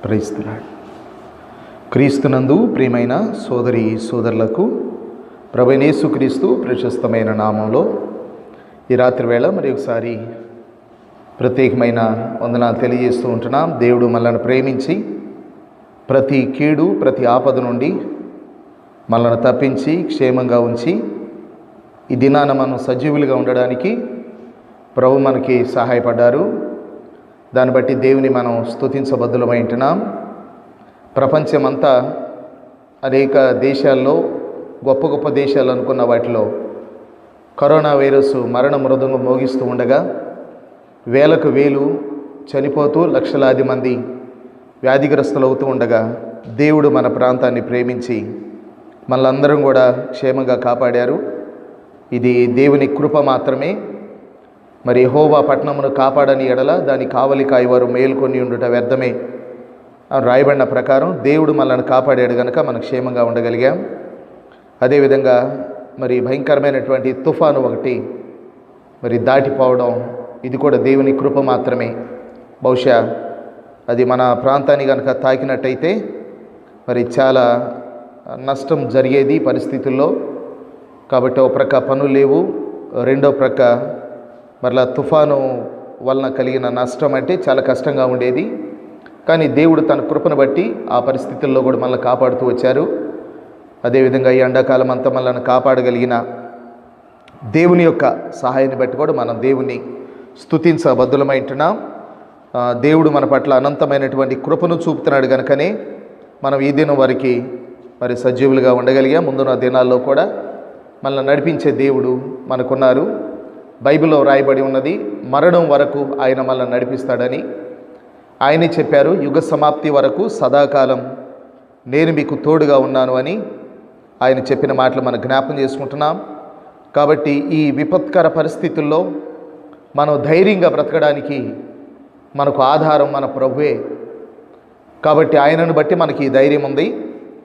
ప్రైస్తున్నాడు. క్రీస్తునందు ప్రియమైన సోదరి సోదరులకు ప్రభువైన యేసుక్రీస్తు ప్రశస్తమైన నామంలో ఈ రాత్రి వేళ మరి ఒకసారి ప్రత్యేకమైన వందనాలు తెలియజేస్తూ ఉంటున్నాం. దేవుడు మనల్ని ప్రేమించి ప్రతి కీడు ప్రతి ఆపద నుండి మనల్ని తప్పించి క్షేమంగా ఉంచి ఈ దినాన మనం సజీవులుగా ఉండడానికి ప్రభు మనకి సహాయపడ్డారు. దాన్ని బట్టి దేవుని మనం స్తుతించబద్దులమై ఉంటున్నాం. ప్రపంచమంతా అనేక దేశాల్లో గొప్ప గొప్ప దేశాలు అనుకున్న వాటిలో కరోనా వైరస్ మరణ మృదంగం మోగిస్తూ ఉండగా వేలకు వేలు చనిపోతూ లక్షలాది మంది వ్యాధిగ్రస్తులు అవుతూ ఉండగా దేవుడు మన ప్రాంతాన్ని ప్రేమించి మనలందరం కూడా క్షేమంగా కాపాడారు. ఇది దేవుని కృప మాత్రమే. మరి యెహోవా పట్టణమును కాపాడని ఎడల దాని కావలి కాయవారు మేలుకొని ఉండుట వ్యర్థమే రాయబడిన ప్రకారం దేవుడు మనల్ని కాపాడాడు కనుక మనం క్షేమంగా ఉండగలిగాం. అదేవిధంగా మరి భయంకరమైనటువంటి తుఫాను ఒకటి మరి దాటిపోవడం, ఇది కూడా దేవుని కృప మాత్రమే. బహుశా అది మన ప్రాంతాన్ని కనుక తాకినట్టయితే మరి చాలా నష్టం జరిగేది పరిస్థితుల్లో. కాబట్టి ఒక ప్రక్క పనులు లేవు, రెండో ప్రక్క మరలా తుఫాను వలన కలిగిన నష్టం అంటే చాలా కష్టంగా ఉండేది. కానీ దేవుడు తన కృపను బట్టి ఆ పరిస్థితుల్లో కూడా మనల్ని కాపాడుతూ వచ్చారు. అదేవిధంగా ఈ ఎండాకాలం అంతా మనల్ని కాపాడగలిగిన దేవుని యొక్క సహాయాన్ని బట్టి కూడా మనం దేవుని స్తుతించబద్దులమై ఉంటున్నాం. దేవుడు మన పట్ల అనంతమైనటువంటి కృపను చూపుతున్నాడు కనుకనే మనం ఈ దినం వరకు మరి సజీవులుగా ఉండగలిగాం. ముందున్న దినాల్లో కూడా మనల్ని నడిపించే దేవుడు మనకున్నారు. బైబిల్లో రాయబడి ఉన్నది, మరణం వరకు ఆయన మనల్ని నడిపిస్తాడని. ఆయనే చెప్పారు, యుగ సమాప్తి వరకు సదాకాలం నేను మీకు తోడుగా ఉన్నాను అని ఆయన చెప్పిన మాటలు మనం జ్ఞాపం చేసుకుంటున్నాం. కాబట్టి ఈ విపత్కర పరిస్థితుల్లో మనం ధైర్యంగా బ్రతకడానికి మనకు ఆధారం మన ప్రభువే. కాబట్టి ఆయనను బట్టి మనకి ఈ ధైర్యం ఉంది.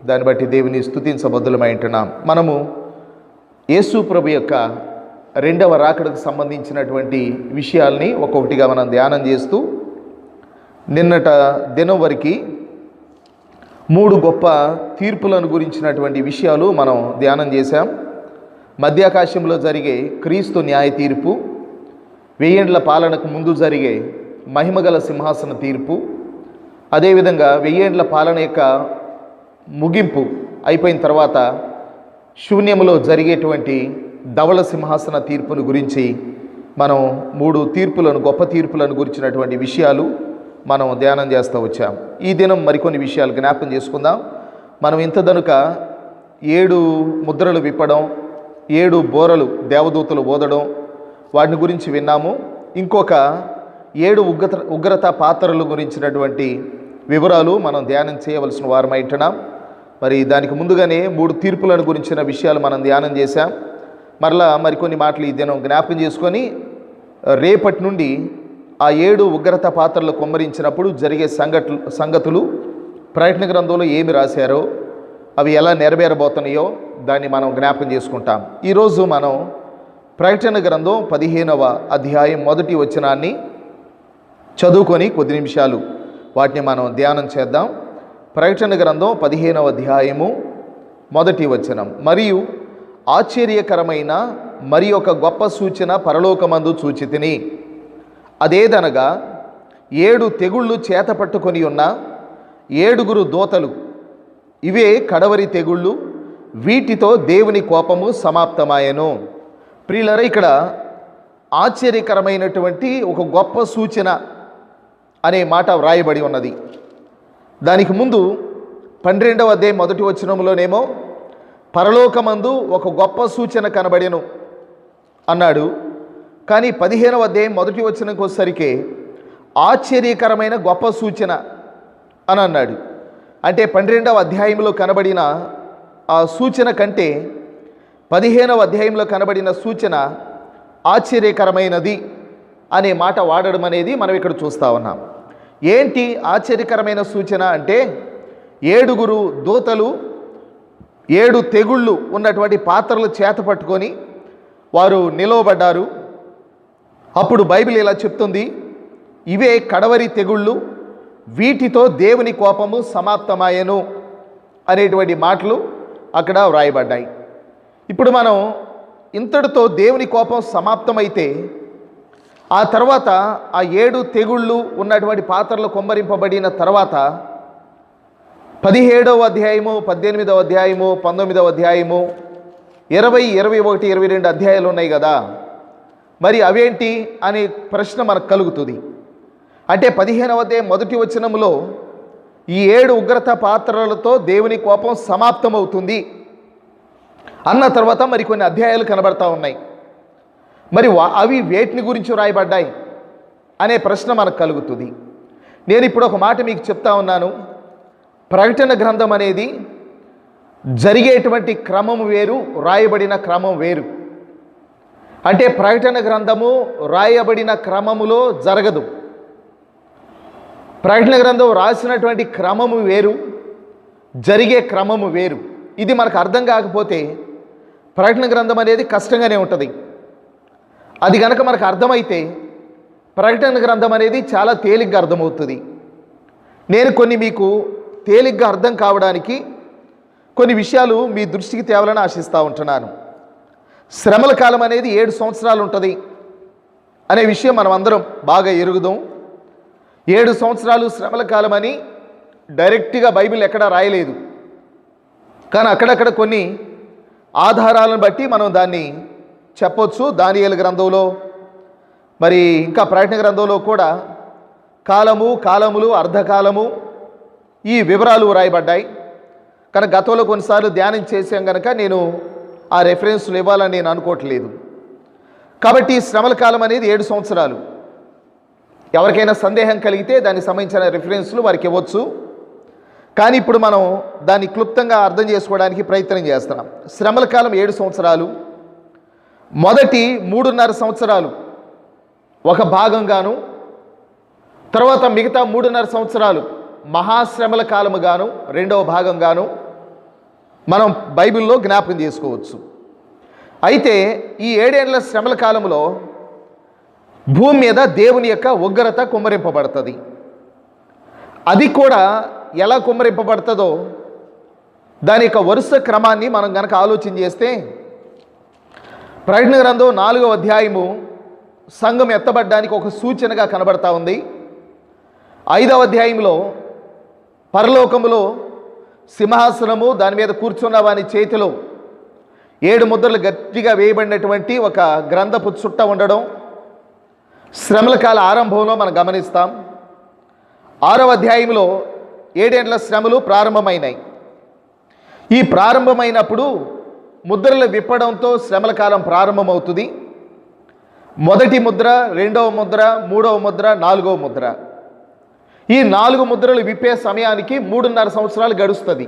దాన్ని బట్టి దేవుని స్తుతించబద్దులమై ఉంటున్నాం. మనము యేసు ప్రభు యొక్క రెండవ రాకడకు సంబంధించినటువంటి విషయాల్ని ఒక్కొక్కటిగా మనం ధ్యానం చేస్తూ నిన్నట దినం వరకు 3 గొప్ప తీర్పులను గురించినటువంటి విషయాలు మనం ధ్యానం చేశాం. మధ్యాకాశంలో జరిగే క్రీస్తు న్యాయ తీర్పు, 1000 ఏండ్ల పాలనకు ముందు జరిగే మహిమగల సింహాసన తీర్పు, అదేవిధంగా 1000 ఏండ్ల పాలన యొక్క ముగింపు అయిపోయిన తర్వాత శూన్యములో జరిగేటువంటి ధవళ సింహాసన తీర్పును గురించి మనం 3 తీర్పులను, గొప్ప తీర్పులను గురించినటువంటి విషయాలు మనం ధ్యానం చేస్తూ వచ్చాం. ఈ దినం మరికొన్ని విషయాలు జ్ఞాపకం చేసుకుందాం. మనం ఇంత దనుక 7 ముద్రలు విప్పడం, 7 బోరలు దేవదూతలు ఓదడం, వాటిని గురించి విన్నాము. ఇంకొక 7 ఉగ్రత పాత్రల గురించినటువంటి వివరాలు మనం ధ్యానం చేయవలసిన వారమై ఉంటున్నాం. మరి దానికి ముందుగానే 3 తీర్పులను గురించిన విషయాలు మనం ధ్యానం చేశాం. మరలా మరికొన్ని మాటలు ఈ దినం జ్ఞాపకం చేసుకొని రేపటి నుండి ఆ 7 ఉగ్రత పాత్రలు కుమ్మరించినప్పుడు జరిగే సంగతులు ప్రకటన గ్రంథంలో ఏమి రాశారో, అవి ఎలా నెరవేరబోతున్నాయో దాన్ని మనం జ్ఞాపకం చేసుకుంటాం. ఈరోజు మనం ప్రకటన గ్రంథం 15వ అధ్యాయం 1వ వచనాన్ని చదువుకొని కొద్ది నిమిషాలు వాటిని మనం ధ్యానం చేద్దాం. ప్రకటన గ్రంథం 15వ అధ్యాయము 1వ వచనం. మరియు ఆశ్చర్యకరమైన మరి ఒక గొప్ప సూచన పరలోకమందు చూచితిని. అదేదనగా 7 తెగుళ్ళు చేత పట్టుకొని ఉన్న 7 దూతలు, ఇవే కడవరి తెగుళ్ళు, వీటితో దేవుని కోపము సమాప్తమాయెను. ప్రియులారా, ఇక్కడ ఆశ్చర్యకరమైనటువంటి ఒక గొప్ప సూచన అనే మాట వ్రాయబడి ఉన్నది. దానికి ముందు 12వ అధ్యాయం 1వ వచనంలోనేమో పరలోకమందు ఒక గొప్ప సూచన కనబడెను అన్నాడు. కానీ 15వ అధ్యాయం 1వ వచనంకి వచ్చేసరికి ఆశ్చర్యకరమైన గొప్ప సూచన అని అన్నాడు. అంటే 12వ అధ్యాయంలో కనబడిన ఆ సూచన కంటే 15వ అధ్యాయంలో కనబడిన సూచన ఆశ్చర్యకరమైనది అనే మాట వాడడం అనేది మనం ఇక్కడ చూస్తూ ఉన్నాం. ఏంటి ఆశ్చర్యకరమైన సూచన అంటే, 7 దూతలు 7 తెగుళ్ళు ఉన్నటువంటి పాత్రలు చేత పట్టుకొని వారు నిలవబడ్డారు. అప్పుడు బైబిల్ ఇలా చెప్తుంది, ఇవే కడవరి తెగుళ్ళు, వీటితో దేవుని కోపము సమాప్తమాయెను అనేటువంటి మాటలు అక్కడ వ్రాయబడ్డాయి. ఇప్పుడు మనం ఇంతటితో దేవుని కోపం సమాప్తమైతే ఆ తర్వాత ఆ 7 తెగుళ్ళు ఉన్నటువంటి పాత్రలు కుమ్మరింపబడిన తర్వాత 17వ అధ్యాయము, 18వ అధ్యాయము, 19వ అధ్యాయము, 20, 21, 22 అధ్యాయాలు ఉన్నాయి కదా. మరి అవేంటి అనే ప్రశ్న మనకు కలుగుతుంది. అంటే 15వ అధ్యాయం మొదటి వచనములో ఈ 7 ఉగ్రత పాత్రలతో దేవుని కోపం సమాప్తమవుతుంది అన్న తర్వాత మరి కొన్ని అధ్యాయాలు కనబడతా ఉన్నాయి. మరి అవి వేటిని గురించి వ్రాయబడ్డాయి అనే ప్రశ్న మనకు కలుగుతుంది. నేను ఇప్పుడు ఒక మాట మీకు చెప్తా ఉన్నాను. ప్రకటన గ్రంథం అనేది జరిగేటువంటి క్రమం వేరు, రాయబడిన క్రమం వేరు. అంటే ప్రకటన గ్రంథము రాయబడిన క్రమములో జరగదు. ప్రకటన గ్రంథం రాసినటువంటి క్రమము వేరు, జరిగే క్రమము వేరు. ఇది మనకు అర్థం కాకపోతే ప్రకటన గ్రంథం అనేది కష్టంగానే ఉంటుంది. అది కనుక మనకు అర్థమైతే ప్రకటన గ్రంథం అనేది చాలా తేలిగ్గా అర్థమవుతుంది. నేను కొన్ని మీకు తేలిగ్గా అర్థం కావడానికి కొన్ని విషయాలు మీ దృష్టికి తేవాలని ఆశిస్తూ ఉంటున్నాను. శ్రమల కాలం అనేది 7 సంవత్సరాలు ఉంటుంది అనే విషయం మనం అందరం బాగా ఎరుగుదాం. 7 సంవత్సరాలు శ్రమల కాలం అని డైరెక్ట్గా బైబిల్ ఎక్కడా రాయలేదు. కానీ అక్కడక్కడ కొన్ని ఆధారాలను బట్టి మనం దాన్ని చెప్పొచ్చు. దానియేలు గ్రంథంలో, మరి ఇంకా ప్రకటన గ్రంథంలో కూడా కాలము, కాలములు, అర్ధకాలము ఈ వివరాలు రాయబడ్డాయి. కానీ గతంలో కొన్నిసార్లు ధ్యానం చేసాం కనుక నేను ఆ రెఫరెన్స్లు ఇవ్వాలని నేను అనుకోవట్లేదు. కాబట్టి శ్రమల కాలం అనేది 7 సంవత్సరాలు. ఎవరికైనా సందేహం కలిగితే దానికి సంబంధించిన రెఫరెన్స్లు వారికి ఇవ్వచ్చు. కానీ ఇప్పుడు మనం దాన్ని క్లుప్తంగా అర్థం చేసుకోవడానికి ప్రయత్నం చేస్తున్నాం. శ్రమల కాలం 7 సంవత్సరాలు. మొదటి 3.5 సంవత్సరాలు ఒక భాగంగాను, తర్వాత మిగతా 3.5 సంవత్సరాలు మహాశ్రమల కాలముగాను రెండవ భాగంగాను మనం బైబిల్లో జ్ఞాపకం చేసుకోవచ్చు. అయితే ఈ 7 ఏళ్ల శ్రమల కాలంలో భూమి మీద దేవుని యొక్క ఉగ్రత కుమ్మరింపబడుతుంది. అది కూడా ఎలా కుమ్మరింపబడుతుందో దాని యొక్క వరుస క్రమాన్ని మనం గనక ఆలోచన చేస్తే, ప్రకటన గ్రంథం 4వ అధ్యాయము సంఘం ఎత్తబడ్డానికి ఒక సూచనగా కనబడతా ఉంది. 5వ అధ్యాయంలో పరలోకములో సింహాసనము, దాని మీద కూర్చున్న వాని చేతిలో 7 ముద్రలు గట్టిగా వేయబడినటువంటి ఒక గ్రంథపు చుట్ట ఉండడం శ్రమల కాల ఆరంభంలో మనం గమనిస్తాం. 6వ అధ్యాయంలో 7 ఏళ్ల శ్రమలు ప్రారంభమైనాయి. ఈ ప్రారంభమైనప్పుడు ముద్రలు విప్పడంతో శ్రమల కాలం ప్రారంభమవుతుంది. మొదటి ముద్ర, రెండవ ముద్ర, 3వ ముద్ర, 4వ ముద్ర. ఈ 4 ముద్రలు విప్పే సమయానికి 3.5 సంవత్సరాలు గడుస్తుంది.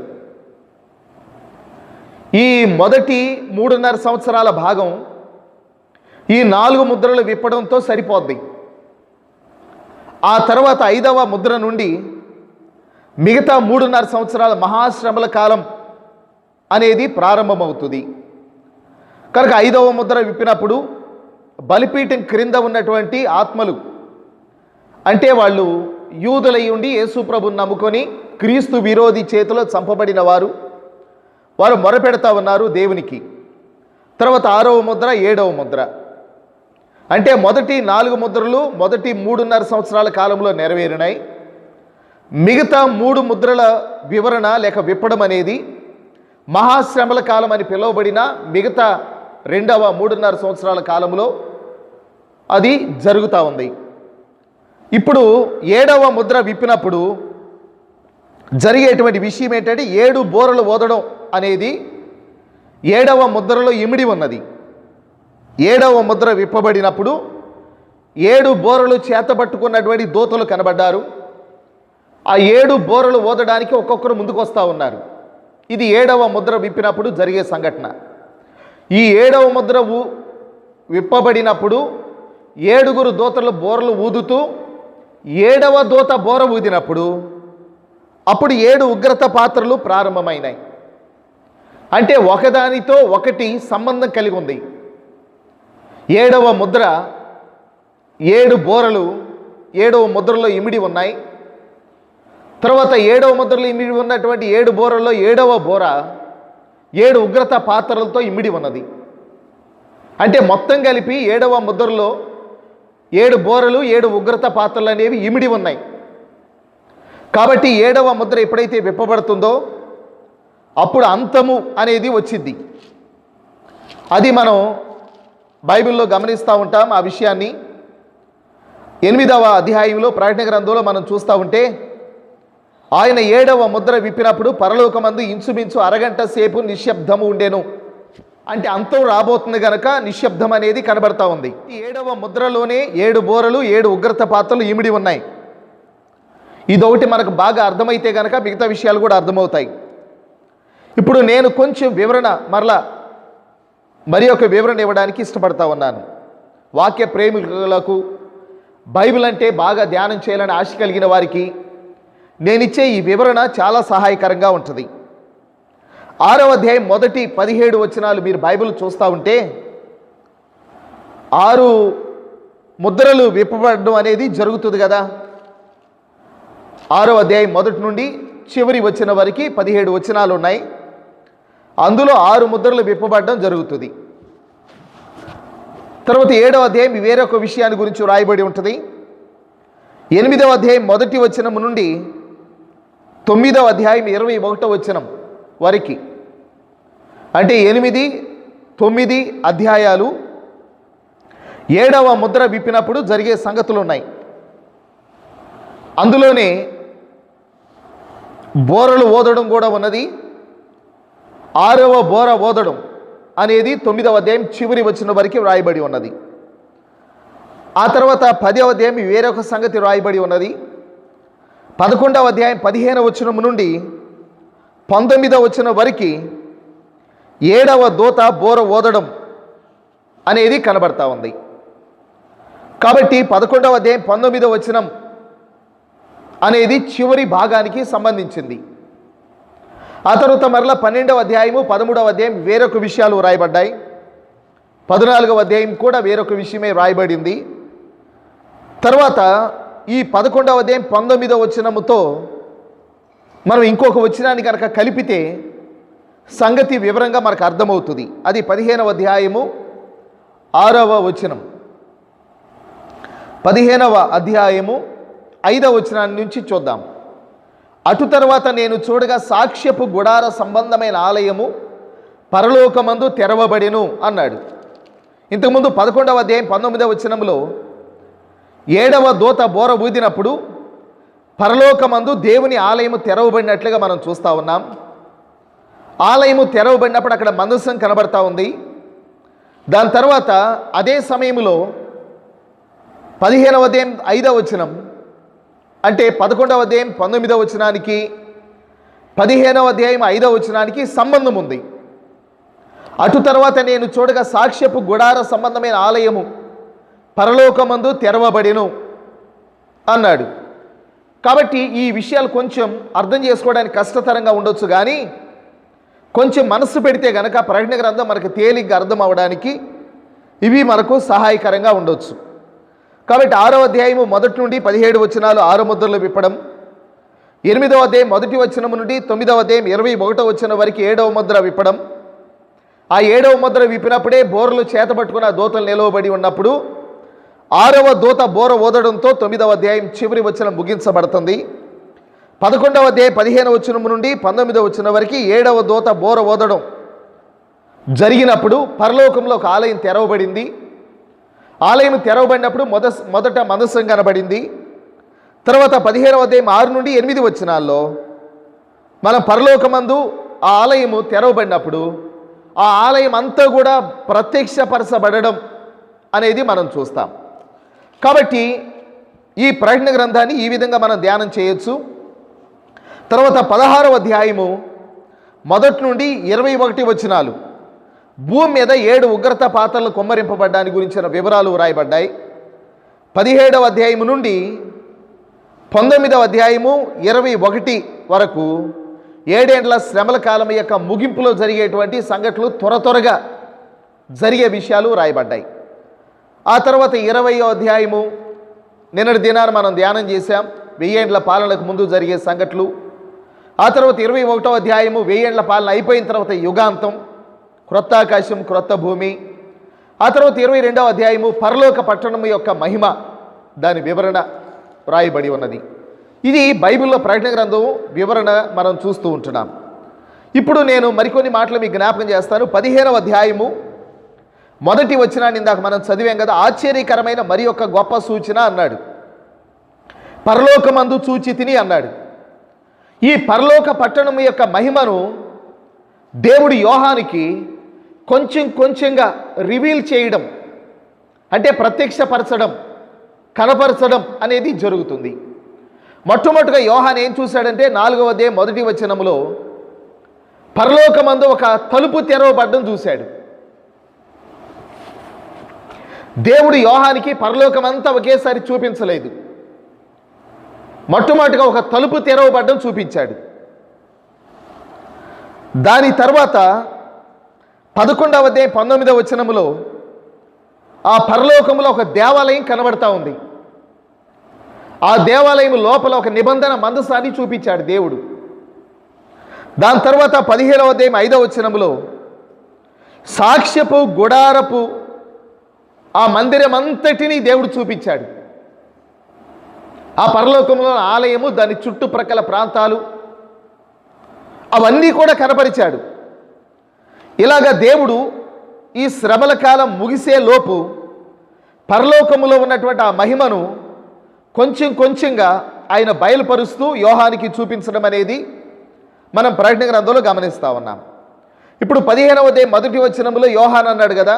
ఈ మొదటి 3.5 సంవత్సరాల భాగం ఈ 4 ముద్రలు విప్పడంతో సరిపోద్ది. ఆ తర్వాత 5వ ముద్ర నుండి మిగతా 3.5 సంవత్సరాల మహాశ్రమల కాలం అనేది ప్రారంభమవుతుంది. కనుక 5వ ముద్ర విప్పినప్పుడు బలిపీఠం క్రింద ఉన్నటువంటి ఆత్మలు, అంటే వాళ్ళు యూదులై ఉండి యేసు ప్రభుని నమ్ముకొని క్రీస్తు విరోధి చేతిలో చంపబడిన వారు మొరపెడతా ఉన్నారు దేవునికి. తర్వాత 6వ ముద్ర, 7వ ముద్ర. అంటే మొదటి 4 ముద్రలు మొదటి 3.5 సంవత్సరాల కాలంలో నెరవేరినాయి. మిగతా 3 ముద్రల వివరణ లేక విప్పడం అనేది మహాశ్రమల కాలం అని పిలువబడిన మిగతా రెండవ 3.5 సంవత్సరాల కాలంలో అది జరుగుతూ ఉంది. ఇప్పుడు 7వ ముద్ర విప్పినప్పుడు జరిగేటువంటి విషయం ఏంటంటే 7 బోరలు ఓదడం అనేది 7వ ముద్రలో ఇమిడి ఉన్నది. 7వ ముద్ర విప్పబడినప్పుడు 7 బోరలు చేతబట్టుకున్నటువంటి దూతలు కనబడ్డారు. ఆ 7 బోరలు ఓదడానికి ఒక్కొక్కరు ముందుకు వస్తూ ఉన్నారు. ఇది 7వ ముద్ర విప్పినప్పుడు జరిగే సంఘటన. ఈ 7వ ముద్ర విప్పబడినప్పుడు 7 దూతలు బోరలు ఊదుతూ 7వ దూత బోర ఊదినప్పుడు అప్పుడు 7 ఉగ్రత పాత్రలు ప్రారంభమైనాయి. అంటే ఒకదానితో ఒకటి సంబంధం కలిగి ఉంది. 7వ ముద్ర 7 బోరలు 7వ ముద్రలో ఇమిడి ఉన్నాయి. తర్వాత 7వ ముద్రలో ఇమిడి ఉన్నటువంటి 7 బోరల్లో 7వ బోర 7 ఉగ్రత పాత్రలతో ఇమిడి ఉన్నది. అంటే మొత్తం కలిపి 7వ ముద్రలో 7 బోరలు 7 ఉగ్రత పాత్రలు అనేవి ఇమిడి ఉన్నాయి. కాబట్టి 7వ ముద్ర ఎప్పుడైతే విప్పబడుతుందో అప్పుడు అంతము అనేది వచ్చింది. అది మనం బైబిల్లో గమనిస్తూ ఉంటాం. ఆ విషయాన్ని 8వ అధ్యాయంలో ప్రకటన గ్రంథంలో మనం చూస్తూ ఉంటే ఆయన 7వ ముద్ర విప్పినప్పుడు పరలోకమందు ఇంచుమించు అరగంట సేపు నిశ్శబ్దము ఉండెను. అంటే అంతం రాబోతుంది గనక నిశ్శబ్దం అనేది కనబడతా ఉంది. ఈ 7వ ముద్రలోనే 7 బోరలు 7 ఉగ్రత పాత్రలు ఇమిడి ఉన్నాయి. ఇదొకటి మనకు బాగా అర్థమైతే గనక మిగతా విషయాలు కూడా అర్థమవుతాయి. ఇప్పుడు నేను కొంచెం వివరణ మరి ఒక వివరణ ఇవ్వడానికి ఇష్టపడతా ఉన్నాను. వాక్య ప్రేమికులకు, బైబిల్ అంటే బాగా ధ్యానం చేయాలని ఆశ కలిగిన వారికి నేనిచ్చే ఈ వివరణ చాలా సహాయకరంగా ఉంటుంది. 6వ అధ్యాయం మొదటి 17 వచనాలు మీరు బైబిల్ చూస్తూ ఉంటే 6 ముద్రలు విప్పబడడం అనేది జరుగుతుంది కదా. 6వ అధ్యాయం మొదటి నుండి చివరి వచ్చిన వరకు 17 వచనాలు ఉన్నాయి. అందులో 6 ముద్రలు విప్పబడడం జరుగుతుంది. తర్వాత 7వ అధ్యాయం వేరొక విషయాన్ని గురించి రాయబడి ఉంటుంది. 8వ అధ్యాయం మొదటి వచనం నుండి 9వ అధ్యాయం 21వ వచనం వరకు, అంటే 8, 9 అధ్యాయాలు 7వ ముద్ర విప్పినప్పుడు జరిగే సంగతులు ఉన్నాయి. అందులోనే బోరలు ఓదడం కూడా ఉన్నది. 6వ బోర ఓదడం అనేది 9వ అధ్యాయం చివరి వచ్చిన వరకు రాయబడి ఉన్నది. ఆ తర్వాత 10వ అధ్యాయం వేరొక సంగతి రాయబడి ఉన్నది. 11వ అధ్యాయం 15వ వచనం నుండి 19వ వచనం వరకు 7వ దూత బోర ఓదడం అనేది కనబడతా ఉంది. కాబట్టి 11వ అధ్యాయం 19వ వచనం అనేది చివరి భాగానికి సంబంధించింది. ఆ తర్వాత మరలా 12వ అధ్యాయము 13వ అధ్యాయం వేరొక విషయాలు రాయబడ్డాయి. 14వ అధ్యాయం కూడా వేరొక విషయమే రాయబడింది. తర్వాత ఈ 11వ అధ్యాయం 19వ వచనముతో మనం ఇంకొక వచనాన్ని కనుక కలిపితే సంగతి వివరంగా మనకు అర్థమవుతుంది. అది 15వ అధ్యాయము 6వ వచనం. 15వ అధ్యాయము 5వ వచనాన్ని నుంచి చూద్దాం. అటు తర్వాత నేను చూడగా సాక్ష్యపు గుడార సంబంధమైన ఆలయము పరలోకమందు తెరవబడెను అన్నాడు. ఇంతకుముందు 11వ అధ్యాయం 19వ వచనంలో 7వ దూత బోర ఊదినప్పుడు పరలోకమందు దేవుని ఆలయము తెరవబడినట్లుగా మనం చూస్తూ ఉన్నాం. ఆలయము తెరవబడినప్పుడు అక్కడ మందసం కనబడతా ఉంది. దాని తర్వాత అదే సమయంలో 15వ అధ్యాయం 5వ వచనం, అంటే 11వ అధ్యాయం 19వ వచనానికి 15వ అధ్యాయం 5వ వచనానికి సంబంధం ఉంది. అటు తర్వాత నేను చూడగా సాక్ష్యపు గుడార సంబంధమైన ఆలయము పరలోకమందు తెరవబడెను అన్నాడు. కాబట్టి ఈ విషయాలు కొంచెం అర్థం చేసుకోవడానికి కష్టతరంగా ఉండొచ్చు, కానీ కొంచెం మనసు పెడితే గనక ప్రకటన గ్రంథం మనకు తేలిగ్గా అర్థం అవ్వడానికి ఇవి మనకు సహాయకరంగా ఉండొచ్చు. కాబట్టి 6వ అధ్యాయము మొదటి నుండి 17 వచనాలు 6 ముద్రలు విప్పడం, 8వ అధ్యాయం మొదటి వచనం నుండి 9వ అధ్యాయం 21వ వచనం వరకు 7వ ముద్ర విప్పడం. ఆ 7వ ముద్ర విప్పినప్పుడే బోరలు చేతబట్టుకున్న దూతలు నిలవబడి ఉన్నప్పుడు 6వ దూత బోర ఓదడంతో 9వ అధ్యాయం చివరి వచనం ముగించబడుతుంది. 11వ అధ్యాయం 15వ వచనం నుండి 19వ వచనం వరకు 7వ దూత బోర ఓదడం జరిగినప్పుడు పరలోకంలో ఒక ఆలయం తెరవబడింది. ఆలయం తెరవబడినప్పుడు మొదట మందసం కనబడింది. తర్వాత 15వ అధ్యాయం 6 నుండి 8 వచనాల్లో మనం పరలోకమందు ఆ ఆలయము తెరవబడినప్పుడు ఆ ఆలయం అంతా కూడా ప్రత్యక్షపరచబడడం అనేది మనం చూస్తాం. కాబట్టి ఈ ప్రకటన గ్రంథాన్ని ఈ విధంగా మనం ధ్యానం చేయొచ్చు. తర్వాత 16వ అధ్యాయము మొదటి నుండి 21 వచనాలు భూమి మీద 7 ఉగ్రత పాత్రలు కుమ్మరింపబడ్డాని గురించిన వివరాలు వ్రాయబడ్డాయి. 17వ అధ్యాయము నుండి 19వ అధ్యాయము 21 వరకు 7 ఏండ్ల శ్రమల కాలం యొక్క ముగింపులో జరిగేటువంటి సంఘటనలు త్వరగా జరిగే విషయాలు రాయబడ్డాయి. ఆ తర్వాత 20వ అధ్యాయము నిన్నటి దినాన్ని మనం ధ్యానం చేశాం. 1000 ఏండ్ల పాలనకు ముందు జరిగే సంఘటనలు. ఆ తర్వాత 21వ అధ్యాయము 1000 ఏండ్ల పాలన అయిపోయిన తర్వాత యుగాంతం, క్రొత్త ఆకాశం క్రొత్త భూమి. ఆ తర్వాత 22వ అధ్యాయము పరలోక పట్టణం యొక్క మహిమ, దాని వివరణ వ్రాయబడి ఉన్నది. ఇది బైబిల్లో ప్రకటన గ్రంథం వివరణ మనం చూస్తూ ఉంటున్నాం. ఇప్పుడు నేను మరికొన్ని మాటలు మీకు జ్ఞాపకం చేస్తాను. 15వ అధ్యాయము మొదటి వచనాన్ని ఇందాక మనం చదివాం కదా. ఆశ్చర్యకరమైన మరి యొక్క గొప్ప సూచన అన్నాడు. పరలోకమందు చూచి తిని అన్నాడు. ఈ పరలోక పట్టణం యొక్క మహిమను దేవుడు యోహానికి కొంచెం కొంచెంగా రివీల్ చేయడం, అంటే ప్రత్యక్షపరచడం, కనపరచడం అనేది జరుగుతుంది. మొట్టమొదటిగా యోహాన్ ఏం చూశాడంటే 4వ అధ్యాయం మొదటి వచనంలో పరలోకమందు ఒక తలుపు తెరవబడ్డం చూశాడు. దేవుడు యోహానికి పరలోకమంతా ఒకేసారి చూపించలేదు. మొట్టమొదటిగా ఒక తలుపు తెరవబడ్డం చూపించాడు. దాని తర్వాత 11వ అధ్యాయం 19వ వచనంలో ఆ పరలోకంలో ఒక దేవాలయం కనబడతా ఉంది. ఆ దేవాలయం లోపల ఒక నిబంధన మందసాన్ని చూపించాడు దేవుడు. దాని తర్వాత 15వ అధ్యాయం 5వ వచనంలో సాక్ష్యపు గుడారపు ఆ మందిరం అంతటినీ దేవుడు చూపించాడు. ఆ పరలోకంలో ఆలయము, దాని చుట్టుప్రక్కల ప్రాంతాలు అవన్నీ కూడా కనపరిచాడు. ఇలాగా దేవుడు ఈ శ్రమల కాలం ముగిసే లోపు పరలోకములో ఉన్నటువంటి ఆ మహిమను కొంచెం కొంచెంగా ఆయన బయలుపరుస్తూ యోహానికి చూపించడం అనేది మనం ప్రకటన గ్రంథంలో గమనిస్తూ ఉన్నాం. ఇప్పుడు 15వ అధ్యాయం మొదటి వచనంలో యోహాన్ అన్నాడు కదా,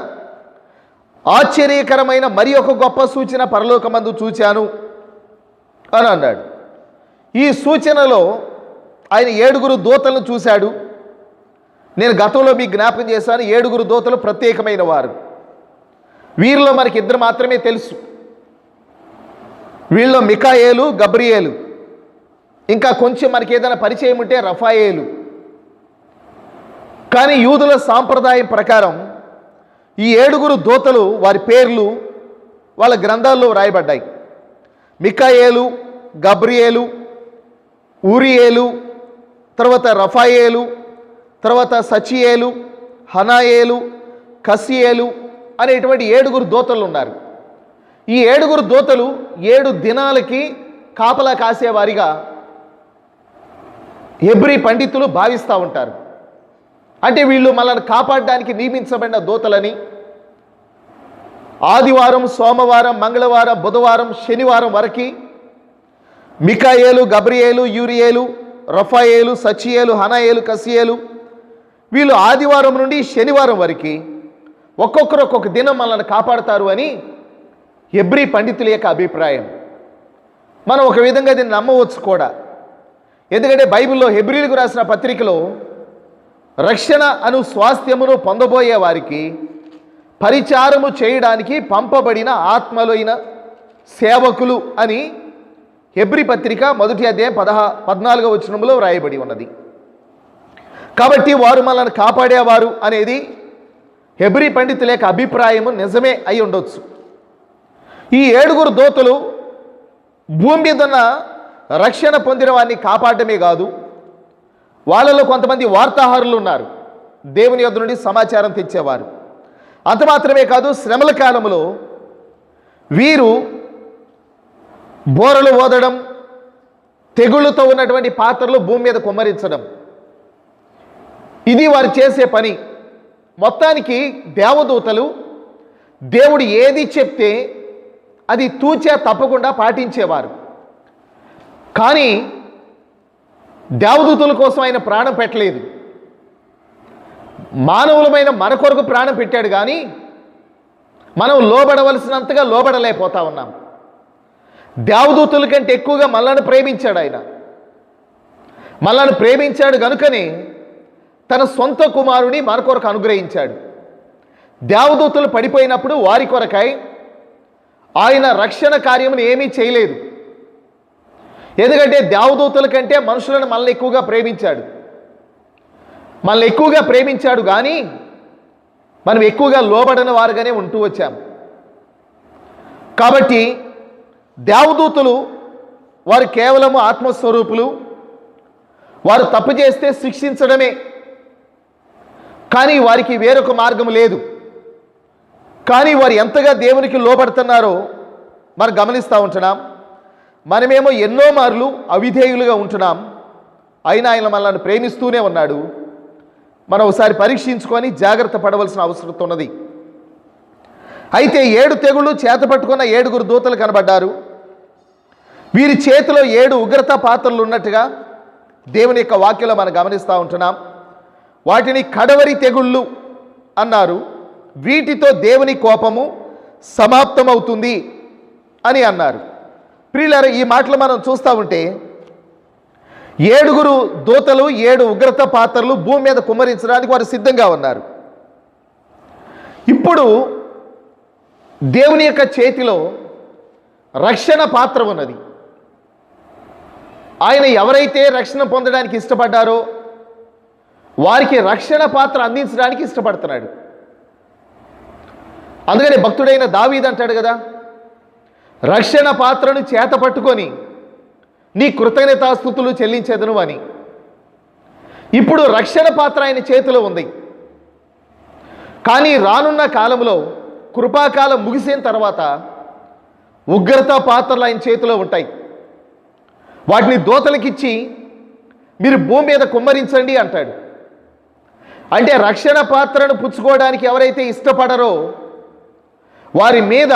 ఆశ్చర్యకరమైన మరి ఒక గొప్ప సూచన పరలోకమందు చూచాను అని అన్నాడు. ఈ సూచనలో ఆయన 7 దూతలను చూశాడు. నేను గతంలో మీకు జ్ఞాపకం చేశాను, 7 దూతలు ప్రత్యేకమైన వారు. వీరిలో మనకి 2 మాత్రమే తెలుసు. వీళ్ళలో మికాయేలు, గబ్రియేలు. ఇంకా కొంచెం మనకి ఏదైనా పరిచయం ఉంటే రఫాయేలు. కానీ యూదుల సాంప్రదాయం ప్రకారం ఈ 7 దూతలు వారి పేర్లు వాళ్ళ గ్రంథాల్లో రాయబడ్డాయి. మికాయేలు, గబ్రియేలు, ఊరియేలు, తర్వాత రఫాయేలు, తర్వాత సచియేలు, హనాయేలు, కసియేలు అనేటువంటి 7 దూతలు ఉన్నారు. ఈ 7 దూతలు 7 దినాలకి కాపలా కాసేవారిగా హెబ్రీ పండితులు భావిస్తూ ఉంటారు. అంటే వీళ్ళు మనల్ని కాపాడడానికి నియమించబడిన దూతలని. ఆదివారం, సోమవారం, మంగళవారం, బుధవారం, శనివారం వరకు మికాయేలు, గబ్రియేలు, యూరియేలు, రఫాయేలు, సచియేలు, హనాయేలు, కసియేలు వీళ్ళు ఆదివారం నుండి శనివారం వరకు ఒక్కొక్కరు ఒక్కొక్క దినం మనల్ని కాపాడతారు అని హెబ్రీ పండితుల యొక్క అభిప్రాయం. మనం ఒక విధంగా దీన్ని నమ్మవచ్చు కూడా. ఎందుకంటే బైబిల్లో హెబ్రీలకు రాసిన పత్రికలో రక్షణ అను స్వాస్థ్యమును పొందబోయే వారికి పరిచారము చేయడానికి పంపబడిన ఆత్మలైన సేవకులు అని హెబ్రీ పత్రిక 1వ అధ్యాయం 14వ వచనంలో వ్రాయబడి ఉన్నది. కాబట్టి వారు మనల్ని కాపాడేవారు అనేది హెబ్రీ పండితుల యొక్క అభిప్రాయము నిజమే అయి ఉండొచ్చు. ఈ 7 దూతలు భూమి మీద ఉన్న రక్షణ పొందిన వారిని కాపాడమే కాదు, వాళ్ళలో కొంతమంది వార్తాహరులు ఉన్నారు, దేవుని యొద్ద నుండి సమాచారం తెచ్చేవారు. అంత మాత్రమే కాదు, శ్రమల కాలంలో వీరు బోరలు ఓదడం, తెగుళ్ళతో ఉన్నటువంటి పాత్రలు భూమి మీద కుమ్మరించడం, ఇది వారు చేసే పని. మొత్తానికి దేవదూతలు దేవుడు ఏది చెప్తే అది తూచే తప్పకుండా పాటించేవారు. కానీ దేవదూతల కోసం ఆయన ప్రాణం పెట్టలేదు. మానవులమైన మన కొరకు ప్రాణం పెట్టాడు, కానీ మనం లోబడవలసినంతగా లోబడలేకపోతా ఉన్నాం. దేవదూతల కంటే ఎక్కువగా మనల్ని ప్రేమించాడు ఆయన. మనల్ని ప్రేమించాడు కనుకనే తన సొంత కుమారుని మన కొరకు అనుగ్రహించాడు. దేవదూతలు పడిపోయినప్పుడు వారి కొరకై ఆయన రక్షణ కార్యమును ఏమీ చేయలేదు. ఎందుకంటే దేవదూతల కంటే మనుషులను మనల్ని ఎక్కువగా ప్రేమించాడు. మనల్ని ఎక్కువగా ప్రేమించాడు, కానీ మనం ఎక్కువగా లోబడని వారుగానే ఉంటూ వచ్చాం. కాబట్టి దేవదూతలు వారు కేవలము ఆత్మస్వరూపులు, వారు తప్పు చేస్తే శిక్షించడమే, కానీ వారికి వేరొక మార్గం లేదు. కానీ వారు ఎంతగా దేవునికి లోబడుతున్నారో మనం గమనిస్తూ ఉంటున్నాం. మనమేమో ఎన్నో మార్లు అవిధేయులుగా ఉంటున్నాం, అయినా ఆయన మనల్ని ప్రేమిస్తూనే ఉన్నాడు. మనం ఒకసారి పరీక్షించుకొని జాగ్రత్త పడవలసిన అవసరం ఉన్నది. అయితే 7 తెగుళ్ళు చేతపట్టుకున్న 7 దూతలు కనబడ్డారు. వీరి చేతిలో 7 ఉగ్రత పాత్రలు ఉన్నట్టుగా దేవుని యొక్క వాక్యంలో మనం గమనిస్తూ ఉంటున్నాం. వాటిని కడవరి తెగుళ్ళు అన్నారు. వీటితో దేవుని కోపము సమాప్తమవుతుంది అని అన్నారు. ప్రియులారా, ఈ మాటలు మనం చూస్తూ ఉంటే 7 దూతలు 7 ఉగ్రత పాత్రలు భూమి మీద కుమ్మరించడానికి వారు సిద్ధంగా ఉన్నారు. ఇప్పుడు దేవుని యొక్క చేతిలో రక్షణ పాత్ర ఉన్నది. ఆయన ఎవరైతే రక్షణ పొందడానికి ఇష్టపడ్డారో వారికి రక్షణ పాత్ర అందించడానికి ఇష్టపడుతున్నాడు. అందుకని భక్తుడైన దావీదు అంటాడు కదా, రక్షణ పాత్రను చేత పట్టుకొని నీ కృతజ్ఞతాస్తుతులు చెల్లించేదను అని. ఇప్పుడు రక్షణ పాత్ర ఆయన చేతిలో ఉంది. కానీ రానున్న కాలంలో కృపాకాలం ముగిసిన తర్వాత ఉగ్రత పాత్రలు ఆయన చేతిలో ఉంటాయి. వాటిని దూతలకిచ్చి మీరు భూమి మీద కుమ్మరించండి అంటాడు. అంటే రక్షణ పాత్రను పుచ్చుకోవడానికి ఎవరైతే ఇష్టపడరో వారి మీద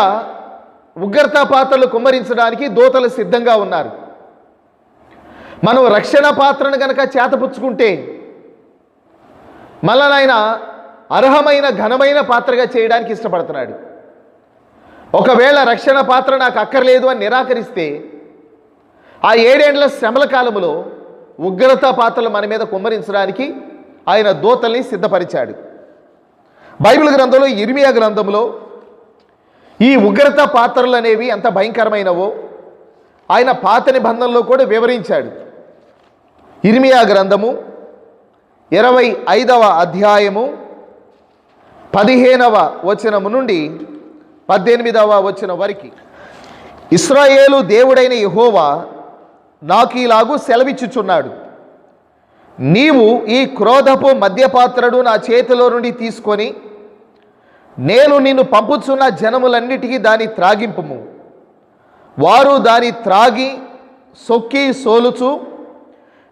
ఉగ్రత పాత్రలు కుమ్మరించడానికి దూతలు సిద్ధంగా ఉన్నారు. మనం రక్షణ పాత్రను కనుక చేతపుచ్చుకుంటే మళ్ళా ఆయన అర్హమైన ఘనమైన పాత్రగా చేయడానికి ఇష్టపడుతున్నాడు. ఒకవేళ రక్షణ పాత్ర నాకు అక్కర్లేదు అని నిరాకరిస్తే ఆ 7 ఏండ్ల శ్రమల కాలంలో ఉగ్రత పాత్రలు మన మీద కుమ్మరించడానికి ఆయన దూతల్ని సిద్ధపరిచాడు. బైబిల్ గ్రంథంలో ఇర్మియా గ్రంథంలో ఈ ఉగ్రత పాత్రలు అనేవి ఎంత భయంకరమైనవో ఆయన పాత నిబంధనలో కూడా వివరించాడు. ఇర్మియా గ్రంథము 25వ అధ్యాయము 15వ వచనము నుండి 18వ వచనం వరకు, ఇశ్రాయేలు దేవుడైన యెహోవా నాకు ఇలాగూ సెలవిచ్చుచున్నాడు, నీవు ఈ క్రోధపు మద్యపాత్రను నా చేతిలో నుండి తీసుకొని నేను నిన్ను పంపుచున్న జనములన్నిటికీ దాన్ని త్రాగింపుము. వారు దాన్ని త్రాగి సొక్కి సోలుచు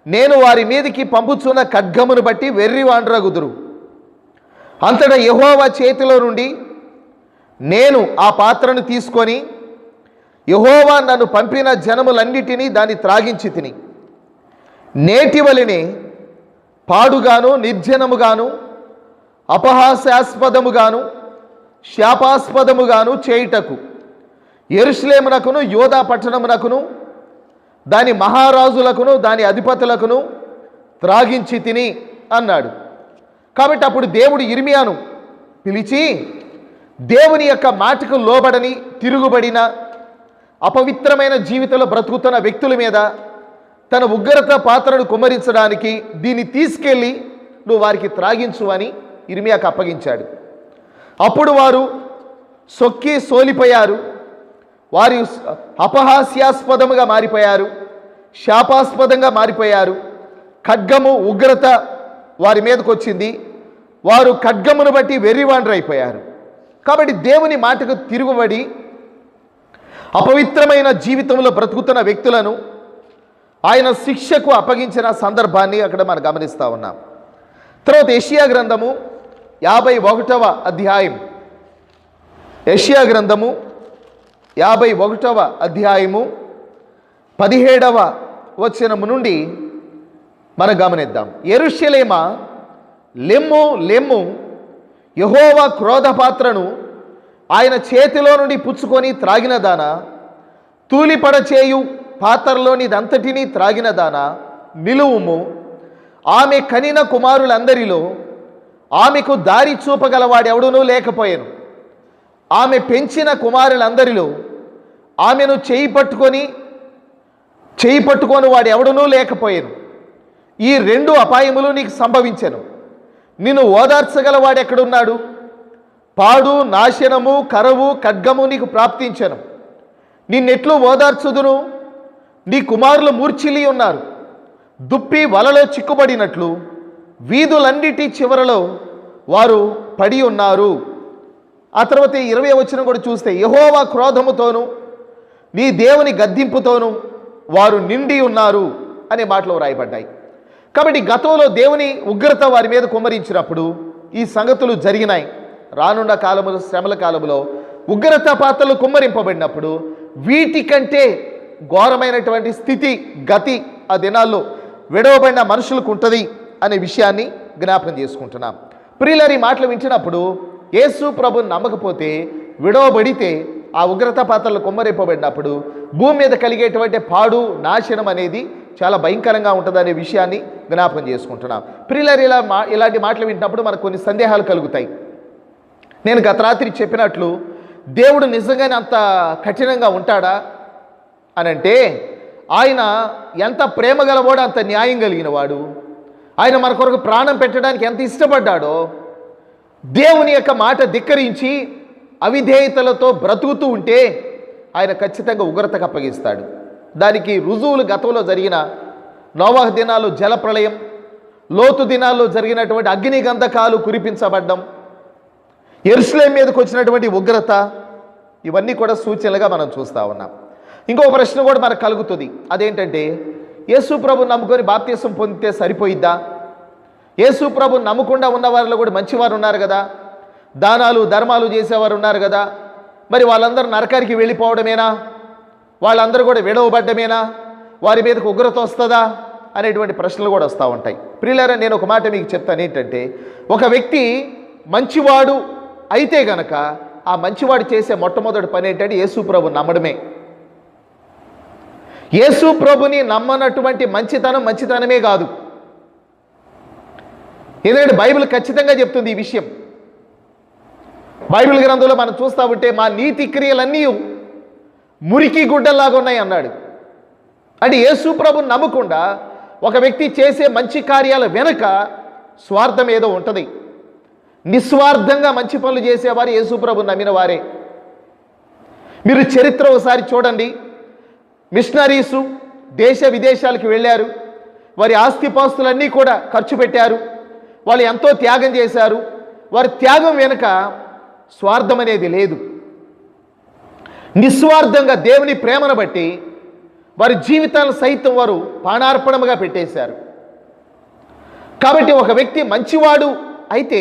నేను వారి మీదికి పంపుచున్న ఖడ్గమును బట్టి వెర్రివాండ్రగుదురు. అంతటా యెహోవా చేతిలో నుండి నేను ఆ పాత్రను తీసుకొని యెహోవా నన్ను పంపిన జనములన్నిటినీ దాన్ని త్రాగించి తిని నేటి వలెనే పాడుగాను నిర్జనముగాను అపహాస్యాస్పదముగాను శాపాస్పదముగాను చేయుటకు యెరూషలేమునకును యోధా పట్టణమునకును దాని మహారాజులకును దాని అధిపతులకును త్రాగించి తిని అన్నాడు. కాబట్టి అప్పుడు దేవుడు ఇర్మియాను పిలిచి దేవుని యొక్క మాటకు లోబడని తిరుగుబడిన అపవిత్రమైన జీవితంలో బ్రతుకుతున్న వ్యక్తుల మీద తన ఉగ్రత పాత్రను కుమ్మరించడానికి దీన్ని తీసుకెళ్ళి నువ్వు వారికి త్రాగించు అని ఇర్మియాకు అప్పగించాడు. అప్పుడు వారు సొక్కి సోలిపోయారు, వారి అపహాస్యాస్పదముగా మారిపోయారు, శాపాస్పదంగా మారిపోయారు. ఖడ్గము ఉగ్రత వారి మీదకు వచ్చింది, వారు ఖడ్గమును బట్టి వెర్రివాండ్రైపోయారు. కాబట్టి దేవుని మాటకు తిరుగుబడి అపవిత్రమైన జీవితంలో బ్రతుకుతున్న వ్యక్తులను ఆయన శిక్షకు అప్పగించిన సందర్భాన్ని అక్కడ మనం గమనిస్తూ ఉన్నాం. తర్వాత యెషయా గ్రంథము 51వ అధ్యాయం, యెషయా గ్రంథము 51వ అధ్యాయము 17వ వచనము నుండి మనం గమనిద్దాం. యెరూషలేమా లెమ్ము లెమ్ము, యెహోవా క్రోధపాత్రను ఆయన చేతిలో నుండి పుచ్చుకొని త్రాగినదానా, తూలిపడచేయు పాత్రలోనిదంతటినీ త్రాగినదానా నిలువుము. ఆమె కనిన కుమారులందరిలో ఆమెకు దారి చూపగలవాడెవడునూ లేకపోయాను. ఆమె పెంచిన కుమారులందరిలో ఆమెను చేయి పట్టుకొని వాడు ఎవడునూ లేకపోయాను. ఈ 2 అపాయములు నీకు సంభవించెను. నిన్ను ఓదార్చగలవాడు ఎక్కడున్నాడు? పాడు, నాశనము, కరవు, ఖడ్గము నీకు ప్రాప్తించెను. నిన్నెట్లు ఓదార్చుదును? నీ కుమారులు మూర్ఛిల్లి ఉన్నారు, దుప్పి వలలో చిక్కుబడినట్లు వీధులన్నిటి చివరలో వారు పడి ఉన్నారు. ఆ తర్వాత 20వ వచనం కూడా చూస్తే, యెహోవా క్రోధముతోను నీ దేవుని గద్దింపుతోను వారు నిండి ఉన్నారు అనే మాటలు రాయబడ్డాయి. కాబట్టి గతంలో దేవుని ఉగ్రత వారి మీద కుమ్మరించినప్పుడు ఈ సంగతులు జరిగినాయి. రానున్న కాలములో, శ్రమల కాలంలో ఉగ్రత పాత్రలు కుమ్మరింపబడినప్పుడు వీటికంటే ఘోరమైనటువంటి స్థితి, గతి ఆ దినాల్లో విడవబడిన మనుషులకు ఉంటుంది అనే విషయాన్ని జ్ఞాపకం చేసుకుంటున్నాం. ప్రియులారి మాటలు వింటున్నప్పుడు యేసు ప్రభుని నమ్మకపోతే, విడవబడితే, ఆ ఉగ్రత పాత్రలు కుమ్మరింపబడినప్పుడు భూమి మీద కలిగేటువంటి పాడు, నాశనం అనేది చాలా భయంకరంగా ఉంటుంది అనే విషయాన్ని జ్ఞాపకం చేసుకుంటున్నాం. ప్రియులారి ఇలాంటి మాటలు వింటున్నప్పుడు మనకు కొన్ని సందేహాలు కలుగుతాయి. నేను గత రాత్రి చెప్పినట్లు దేవుడు నిజంగానే అంత కఠినంగా ఉంటాడా అని అంటే, ఆయన ఎంత ప్రేమ గలవాడు, అంత న్యాయం కలిగిన వాడు. ఆయన మన కొరకు ప్రాణం పెట్టడానికి ఎంత ఇష్టపడ్డాడో, దేవుని యొక్క మాట ధిక్కరించి అవిధేయతలతో బ్రతుకుతూ ఉంటే ఆయన ఖచ్చితంగా ఉగ్రతకు అప్పగిస్తాడు. దానికి రుజువులు గతంలో జరిగిన నోవాహు దినాల్లో జలప్రళయం, లోతు దినాల్లో జరిగినటువంటి అగ్ని గంధకాలు కురిపించబడ్డం, యెరూషలేము మీదకి వచ్చినటువంటి ఉగ్రత, ఇవన్నీ కూడా సూచనలుగా మనం చూస్తూ ఉన్నాం. ఇంకో ప్రశ్న కూడా మనకు కలుగుతుంది. అదేంటంటే, యేసు ప్రభుని నమ్ముకొని బాప్తిసం పొందితే సరిపోయిద్దా? యేసు ప్రభుని నమ్మకుండా ఉన్న వారిలో కూడా మంచివారు ఉన్నారు కదా, దానాలు ధర్మాలు చేసేవారు ఉన్నారు కదా, మరి వాళ్ళందరూ నరకానికి వెళ్ళిపోవడమేనా? వాళ్ళందరూ కూడా విడవబడ్డమేనా? వారి మీదకు ఉగ్రత వస్తుందా అనేటువంటి ప్రశ్నలు కూడా వస్తూ ఉంటాయి. ప్రియులారా, నేను ఒక మాట మీకు చెప్తాను. ఏంటంటే, ఒక వ్యక్తి మంచివాడు అయితే గనక ఆ మంచివాడు చేసే మొట్టమొదటి పని ఏంటంటే యేసు ప్రభుని నమ్మడమే. యేసు ప్రభుని నమ్మనటువంటి మంచితనమే కాదు. ఎందుకంటే బైబిల్ ఖచ్చితంగా చెప్తుంది ఈ విషయం. బైబిల్ గ్రంథంలో మనం చూస్తూ ఉంటే, మా నీతి క్రియలన్నీ మురికి గుడ్డల్లాగా ఉన్నాయి అన్నాడు. అంటే యేసు ప్రభుని నమ్మకుండా ఒక వ్యక్తి చేసే మంచి కార్యాల వెనుక స్వార్థం ఏదో ఉంటుంది. నిస్వార్థంగా మంచి పనులు చేసేవారు యేసు ప్రభుని నమ్మిన వారే. మీరు చరిత్ర ఒకసారి చూడండి. మిషనరీసు దేశ విదేశాలకు వెళ్ళారు, వారి ఆస్తిపాస్తులన్నీ కూడా ఖర్చు పెట్టారు, వాళ్ళు ఎంతో త్యాగం చేశారు. వారి త్యాగం వెనుక స్వార్థం అనేది లేదు. నిస్వార్థంగా దేవుని ప్రేమను బట్టి వారి జీవితాలను సైతం వారు ప్రాణార్పణముగా పెట్టేశారు. కాబట్టి ఒక వ్యక్తి మంచివాడు అయితే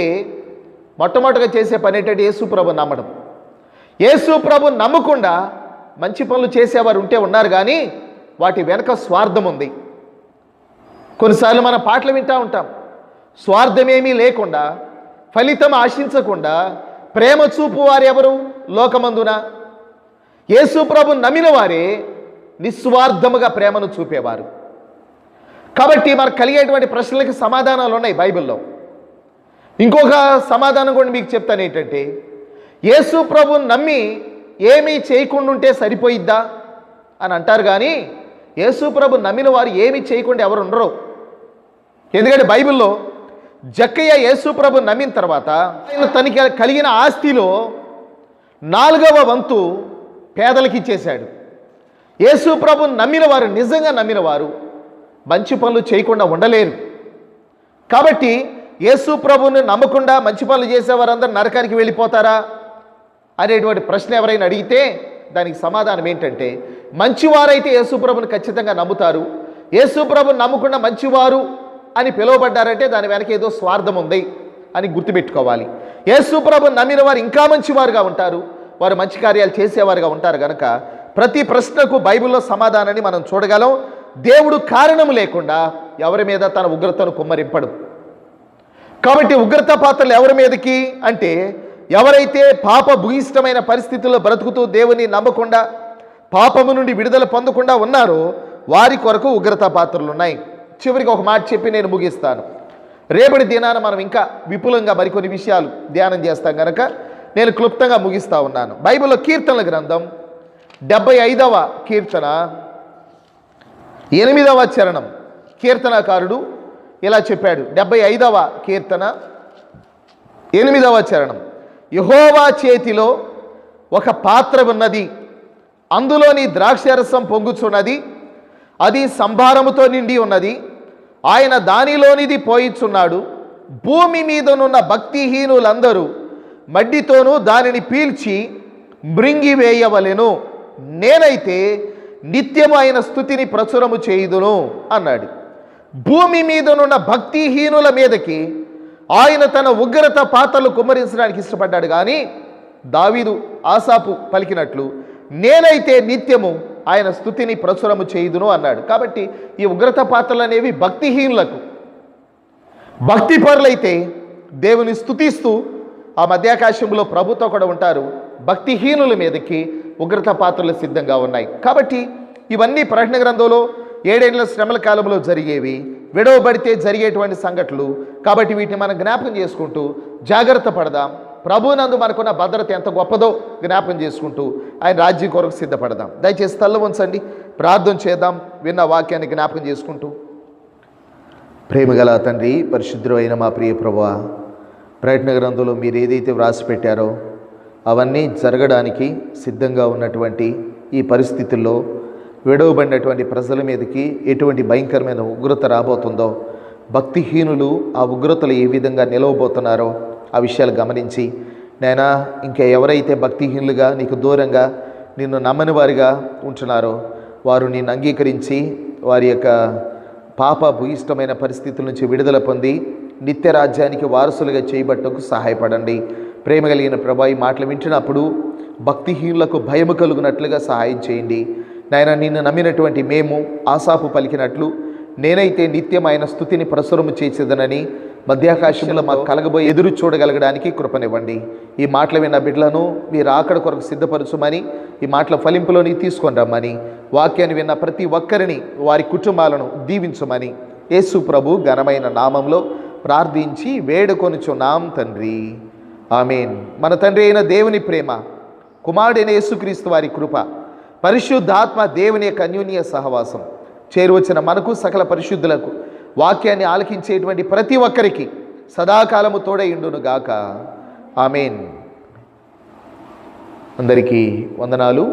మొట్టమొదటిగా చేసే పని ఏంటంటే యేసు ప్రభుని నమ్మడం. యేసు ప్రభుని నమ్మకుండా మంచి పనులు చేసేవారు ఉంటే ఉన్నారు, కానీ వాటి వెనక స్వార్థం ఉంది. కొన్నిసార్లు మనం పాటలు వింటూ ఉంటాం. స్వార్థమేమీ లేకుండా, ఫలితం ఆశించకుండా ప్రేమ చూపు వారు ఎవరు లోకమందున? యేసు ప్రభుని నమ్మిన వారే నిస్వార్థముగా ప్రేమను చూపేవారు. కాబట్టి మనకు కలిగేటువంటి ప్రశ్నలకి సమాధానాలు ఉన్నాయి బైబిల్లో. ఇంకొక సమాధానం కూడా మీకు చెప్తాను. ఏంటంటే, యేసు ప్రభుని నమ్మి ఏమీ చేయకుండా ఉంటే సరిపోయిద్దా అని అంటారు, కానీ యేసు ప్రభుని నమ్మిన వారు ఏమీ చేయకుండా ఎవరు ఉండరు. ఎందుకంటే బైబిల్లో జక్కయ్య యేసు ప్రభుని నమ్మిన తర్వాత ఆయన తనకి కలిగిన ఆస్తిలో 4వ వంతు పేదలకు ఇచ్చేశాడు. యేసు ప్రభుని నమ్మిన వారు, నిజంగా నమ్మిన వారు మంచి పనులు చేయకుండా ఉండలేరు. కాబట్టి యేసు ప్రభుని నమ్మకుండా మంచి పనులు చేసేవారందరూ నరకానికి వెళ్ళిపోతారా అనేటువంటి ప్రశ్న ఎవరైనా అడిగితే దానికి సమాధానం ఏంటంటే, మంచివారైతే యేసు ప్రభుని ఖచ్చితంగా నమ్ముతారు. యేసు ప్రభుని నమ్మకుండా మంచివారు అని పిలువబడ్డారంటే దాని వెనక ఏదో స్వార్థం ఉంది అని గుర్తుపెట్టుకోవాలి. యేసు ప్రభుని నమ్మిన వారు ఇంకా మంచివారుగా ఉంటారు, వారు మంచి కార్యాలు చేసేవారుగా ఉంటారు. కనుక ప్రతి ప్రశ్నకు బైబిల్లో సమాధానాన్ని మనం చూడగలం. దేవుడు కారణం లేకుండా ఎవరి మీద తన ఉగ్రతను కుమ్మరింపడు. కాబట్టి ఉగ్రత పాత్రలు ఎవరి మీదకి అంటే, ఎవరైతే పాప భూయిష్టమైన పరిస్థితుల్లో బ్రతుకుతూ దేవుని నమ్మకుండా పాపము నుండి విడుదల పొందకుండా ఉన్నారో వారి కొరకు ఉగ్రత పాత్రలు ఉన్నాయి. చివరికి ఒక మాట చెప్పి నేను ముగిస్తాను. రేపటి దినాన మనం ఇంకా విపులంగా మరికొన్ని విషయాలు ధ్యానం చేస్తాం కనుక నేను క్లుప్తంగా ముగిస్తూ ఉన్నాను. బైబిల్లో కీర్తనల గ్రంథం 75వ కీర్తన 8వ చరణం కీర్తనకారుడు ఇలా చెప్పాడు. 75వ కీర్తన 8వ చరణం, యెహోవా చేతిలో ఒక పాత్ర ఉన్నది, అందులోని ద్రాక్షరసం పొంగుచున్నది, అది సంభారముతో నిండి ఉన్నది, ఆయన దానిలోనిది పోయిచున్నాడు. భూమి మీదనున్న భక్తిహీనులందరూ మడ్డితోనూ దానిని పీల్చి మృంగివేయవలెను. నేనైతే నిత్యము ఆయన స్తుతిని ప్రచురము చేయుదును అన్నాడు. భూమి మీదనున్న భక్తిహీనుల మీదకి ఆయన తన ఉగ్రత పాతలు కుమ్మరించడానికి ఇష్టపడ్డాడు. కానీ దావీదు ఆసాపు పలికినట్లు నేనైతే నిత్యము ఆయన స్తుతిని ప్రచురము చేయుదును అన్నాడు. కాబట్టి ఈ ఉగ్రత పాత్రలు అనేవి భక్తిహీనులకు, భక్తిపరులైతే దేవుని స్తుతిస్తూ ఆ మధ్యాకాశంలో ప్రభుతో కూడా ఉంటారు. భక్తిహీనుల మీదకి ఉగ్రత పాత్రలు సిద్ధంగా ఉన్నాయి. కాబట్టి ఇవన్నీ ప్రకటన గ్రంథంలో 7 ఏళ్ల శ్రమల కాలంలో జరిగేవి, విడవబడితే జరిగేటువంటి సంఘటనలు. కాబట్టి వీటిని మనం జ్ఞాపకం చేసుకుంటూ జాగ్రత్త పడదాం. ప్రభునందు మనకున్న భద్రత ఎంత గొప్పదో జ్ఞాపకం చేసుకుంటూ ఆయన రాజ్యం కొరకు సిద్ధపడదాం. దయచేసి తల్ల ఉంచండి, ప్రార్థన చేద్దాం. విన్న వాక్యాన్ని జ్ఞాపకం చేసుకుంటూ. ప్రేమగల తండ్రి, పరిశుద్ధుడు అయిన మా ప్రియ ప్రభువా, ప్రకటన గ్రంథంలో మీరు ఏదైతే వ్రాసి పెట్టారో అవన్నీ జరగడానికి సిద్ధంగా ఉన్నటువంటి ఈ పరిస్థితుల్లో విడవబడినటువంటి ప్రజల మీదకి ఎటువంటి భయంకరమైన ఉగ్రత రాబోతుందో, భక్తిహీనులు ఆ ఉగ్రతలు ఏ విధంగా నిలవబోతున్నారో ఆ విషయాలు గమనించి, నైనా ఇంకా ఎవరైతే భక్తిహీనులుగా నీకు దూరంగా నిన్ను నమ్మని వారిగా ఉంటున్నారో వారు నిన్ను అంగీకరించి వారి యొక్క పాప భూయిష్టమైన పరిస్థితుల నుంచి విడుదల పొంది నిత్య రాజ్యానికి వారసులుగా చేయబట్టకు సహాయపడండి. ప్రేమ కలిగిన ప్రభా, ఈ మాటలు వింటున్నప్పుడు భక్తిహీనులకు భయము కలుగునట్లుగా సహాయం చేయండి. నాయన, నిన్ను నమ్మినటువంటి మేము ఆసాపు పలికినట్లు నేనైతే నిత్యం ఆయన స్తుతిని ప్రసురము చేసేదనని మధ్యాకాశంలో మాకు కలగబోయి ఎదురు చూడగలగడానికి కృపనివ్వండి. ఈ మాటలు విన్న బిడ్డలను మీరు ఆకడ కొరకు సిద్ధపరచుమని, ఈ మాటల ఫలింపులోని తీసుకొని రమ్మని, వాక్యాన్ని విన్న ప్రతి ఒక్కరిని వారి కుటుంబాలను దీవించమని యేసు ప్రభు ఘనమైన నామంలో ప్రార్థించి వేడుకొనుచున్నాం తండ్రి. ఆమేన్. మన తండ్రి అయిన దేవుని ప్రేమ, కుమారుడైన యేసుక్రీస్తు వారి కృప, పరిశుద్ధాత్మ దేవుని యొక్క అన్యోన్య సహవాసం చేరువచ్చిన మనకు సకల పరిశుద్ధులకు వాక్యాన్ని ఆలకించేటువంటి ప్రతి ఒక్కరికి సదాకాలము తోడైండును గాక. ఆమేన్. అందరికీ వందనాలు.